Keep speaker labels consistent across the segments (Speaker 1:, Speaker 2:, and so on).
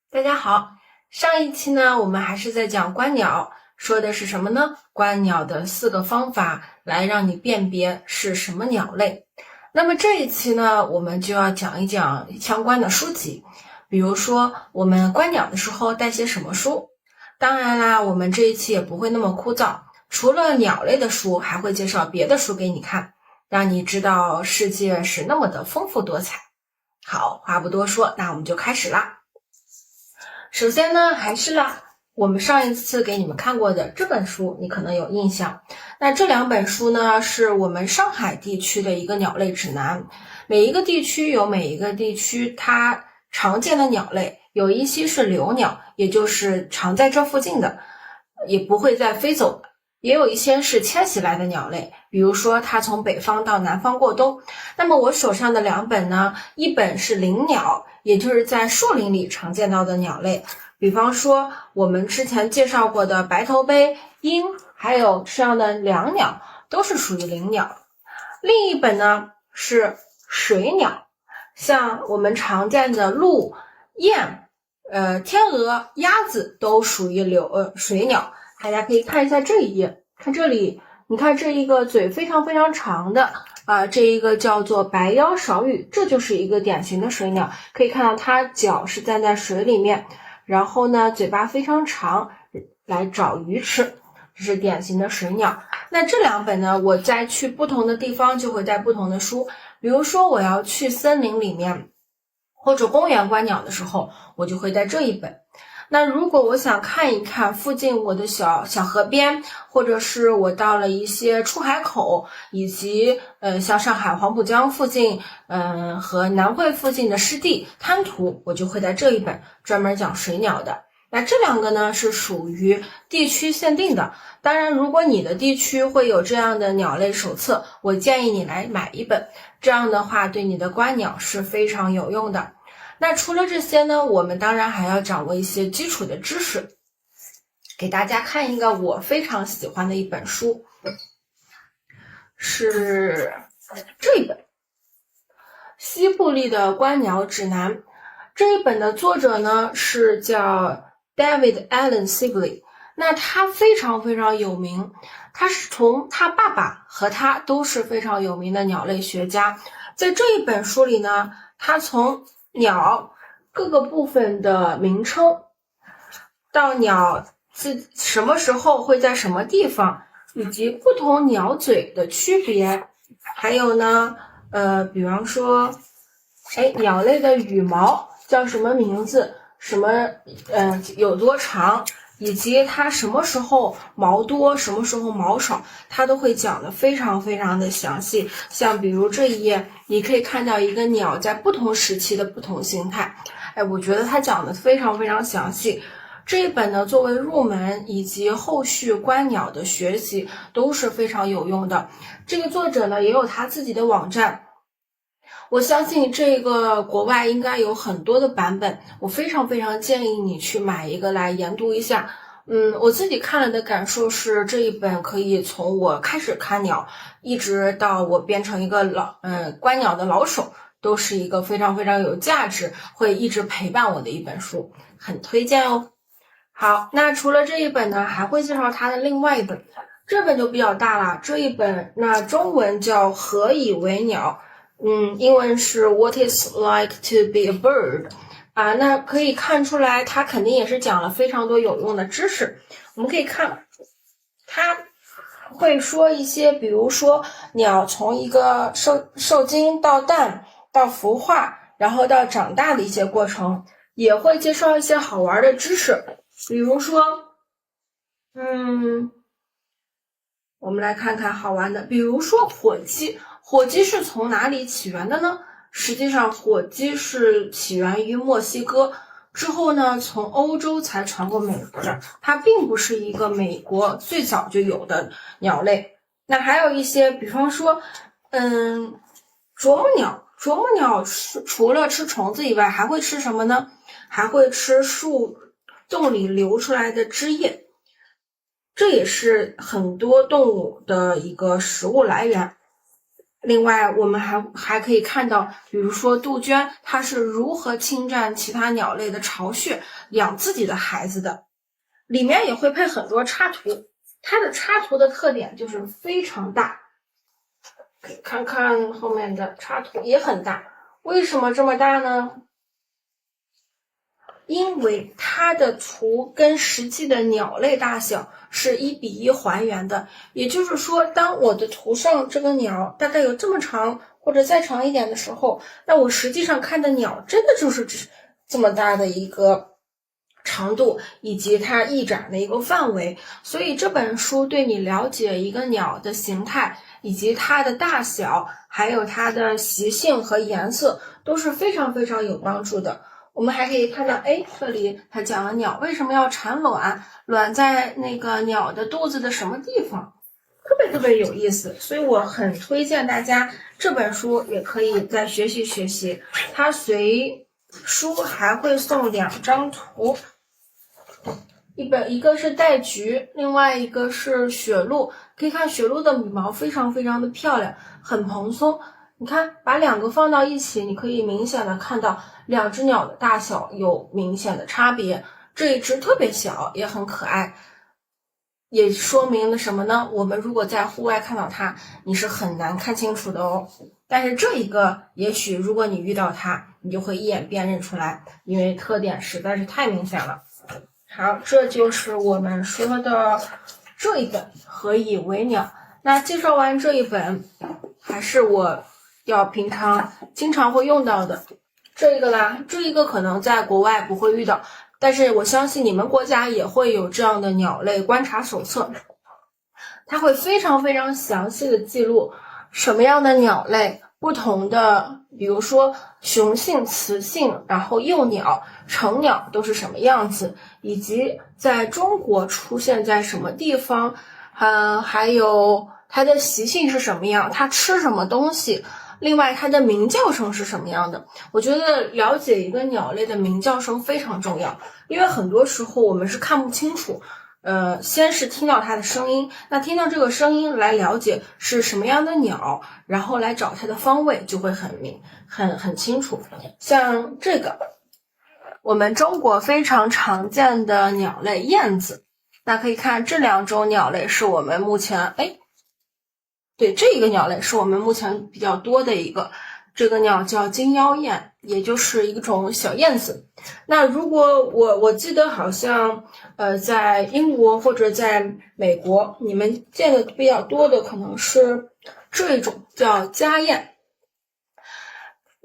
Speaker 1: 大家好，上一期呢，我们还是在讲观鸟，说的是什么呢？观鸟的4个方法来让你辨别是什么鸟类。那么这一期呢，我们就要讲一讲相关的书籍，比如说我们观鸟的时候带些什么书。当然啦，我们这一期也不会那么枯燥，除了鸟类的书，还会介绍别的书给你看，让你知道世界是那么的丰富多彩。好，话不多说，那我们就开始啦。首先呢，还是我们上一次给你们看过的这本书，你可能有印象。那这2本书呢，是我们上海地区的一个鸟类指南。每一个地区有每一个地区它常见的鸟类，有一些是留鸟，也就是常在这附近的，也不会再飞走的。也有一些是迁徙来的鸟类，比如说它从北方到南方过冬。那么我手上的2本呢，一本是林鸟，也就是在树林里常见到的鸟类，比方说我们之前介绍过的白头鹎、鹰，还有这样的椋鸟，都是属于林鸟。另一本呢是水鸟，像我们常见的鹭、雁、天鹅、鸭子都属于水鸟。大家可以看一下这一页，看这里，你看这一个嘴非常非常长的这一个叫做白腰少羽，这就是一个典型的水鸟。可以看到它脚是站在水里面，然后呢嘴巴非常长，来找鱼吃，这是典型的水鸟。那这2本呢，我在去不同的地方就会带不同的书，比如说我要去森林里面或者公园观鸟的时候，我就会带这一本。那如果我想看一看附近我的小河边，或者是我到了一些出海口，以及像上海黄浦江附近和南汇附近的湿地滩涂，我就会带这一本专门讲水鸟的。那这2个呢是属于地区限定的，当然如果你的地区会有这样的鸟类手册，我建议你来买一本，这样的话对你的观鸟是非常有用的。那除了这些呢，我们当然还要掌握一些基础的知识。给大家看一个我非常喜欢的一本书，是这一本《西部利的观鸟指南》。这一本的作者呢是叫 David Allen Sibley， 那他非常非常有名，他是从他爸爸和他都是非常有名的鸟类学家。在这一本书里呢，他从鸟各个部分的名称，到鸟什么时候会在什么地方，以及不同鸟嘴的区别，还有呢比方说鸟类的羽毛叫什么名字，什么有多长，以及它什么时候毛多，什么时候毛少，它都会讲得非常非常的详细。像比如这一页，你可以看到一个鸟在不同时期的不同形态，我觉得它讲得非常非常详细。这一本呢，作为入门以及后续观鸟的学习都是非常有用的。这个作者呢，也有他自己的网站，我相信这个国外应该有很多的版本，我非常非常建议你去买一个来研读一下。我自己看了的感受是，这一本可以从我开始看鸟，一直到我变成一个观鸟的老手，都是一个非常非常有价值，会一直陪伴我的一本书，很推荐哦。好，那除了这一本呢，还会介绍它的另外一本，这本就比较大了。这一本那中文叫何以为鸟，英文是 What is like to be a bird 那可以看出来它肯定也是讲了非常多有用的知识。我们可以看它会说一些，比如说鸟从一个受精到蛋到孵化，然后到长大的一些过程，也会介绍一些好玩的知识。比如说我们来看看好玩的，比如说火鸡。火鸡是从哪里起源的呢？实际上火鸡是起源于墨西哥，之后呢从欧洲才传过美国的，它并不是一个美国最早就有的鸟类。那还有一些比方说啄木鸟，啄木鸟除了吃虫子以外还会吃什么呢？还会吃树洞里流出来的汁液，这也是很多动物的一个食物来源。另外，我们还可以看到，比如说杜鹃，它是如何侵占其他鸟类的巢穴，养自己的孩子的。里面也会配很多插图，它的插图的特点就是非常大，可以看看后面的插图也很大。为什么这么大呢？因为它的图跟实际的鸟类大小是1:1还原的，也就是说，当我的图上这个鸟大概有这么长或者再长一点的时候，那我实际上看的鸟真的就是这么大的一个长度以及它翼展的一个范围。所以这本书对你了解一个鸟的形态以及它的大小，还有它的习性和颜色都是非常非常有帮助的。我们还可以看到，这里它讲了鸟为什么要产卵，卵在那个鸟的肚子的什么地方，特别有意思。所以我很推荐大家这本书也可以再学习学习。它随书还会送2张图，一个是带菊，另外一个是雪鹭。可以看雪鹭的羽毛非常非常的漂亮，很蓬松。你看，把2个放到一起，你可以明显的看到2只鸟的大小有明显的差别。这一只特别小，也很可爱，也说明了什么呢？我们如果在户外看到它，你是很难看清楚的哦。但是这一个，也许如果你遇到它，你就会一眼辨认出来，因为特点实在是太明显了。好，这就是我们说的这一本《何以为鸟》。那介绍完这一本，还是我要平常经常会用到的这个啦。这一个可能在国外不会遇到，但是我相信你们国家也会有这样的鸟类观察手册，它会非常非常详细的记录什么样的鸟类，不同的，比如说雄性、雌性，然后幼鸟、成鸟都是什么样子，以及在中国出现在什么地方，还有它的习性是什么样，它吃什么东西，另外它的鸣叫声是什么样的。我觉得了解一个鸟类的鸣叫声非常重要，因为很多时候我们是看不清楚，先是听到它的声音，那听到这个声音来了解是什么样的鸟，然后来找它的方位就会很清楚。像这个我们中国非常常见的鸟类燕子，大家可以看这2种鸟类是我们目前对，这一个鸟类是我们目前比较多的一个，这个鸟叫金腰燕，也就是一种小燕子。那如果我记得好像在英国或者在美国，你们见的比较多的可能是这一种叫家燕。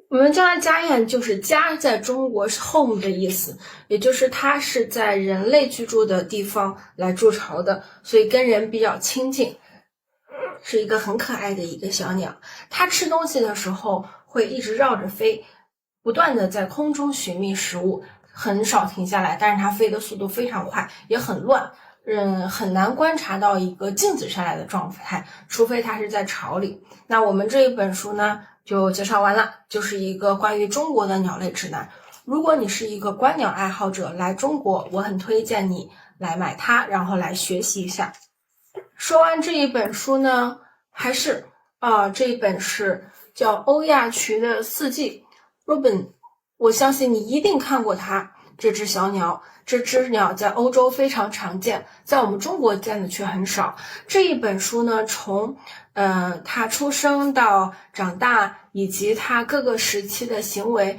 Speaker 1: 我们叫它家燕，就是家在中国是 home 的意思，也就是它是在人类居住的地方来筑巢的，所以跟人比较亲近，是一个很可爱的一个小鸟。它吃东西的时候会一直绕着飞，不断的在空中寻觅食物，很少停下来，但是它飞的速度非常快，也很乱，很难观察到一个静止下来的状态，除非它是在巢里。那我们这一本书呢就介绍完了，就是一个关于中国的鸟类指南。如果你是一个观鸟爱好者，来中国我很推荐你来买它，然后来学习一下。说完这一本书呢，还是这一本是叫欧亚群的四季 Robin， 我相信你一定看过它。这只小鸟，这只鸟在欧洲非常常见，在我们中国见的却很少。这一本书呢，从它出生到长大，以及它各个时期的行为，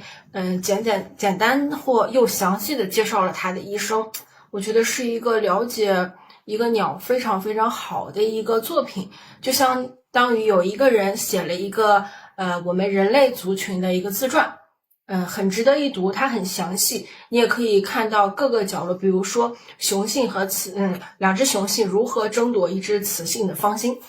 Speaker 1: 简单或又详细的介绍了它的一生。我觉得是一个了解一个鸟非常非常好的一个作品，就相当于有一个人写了一个我们人类族群的一个自传。很值得一读，它很详细，你也可以看到各个角落，比如说雄性和2只雄性如何争夺一只雌性的芳心。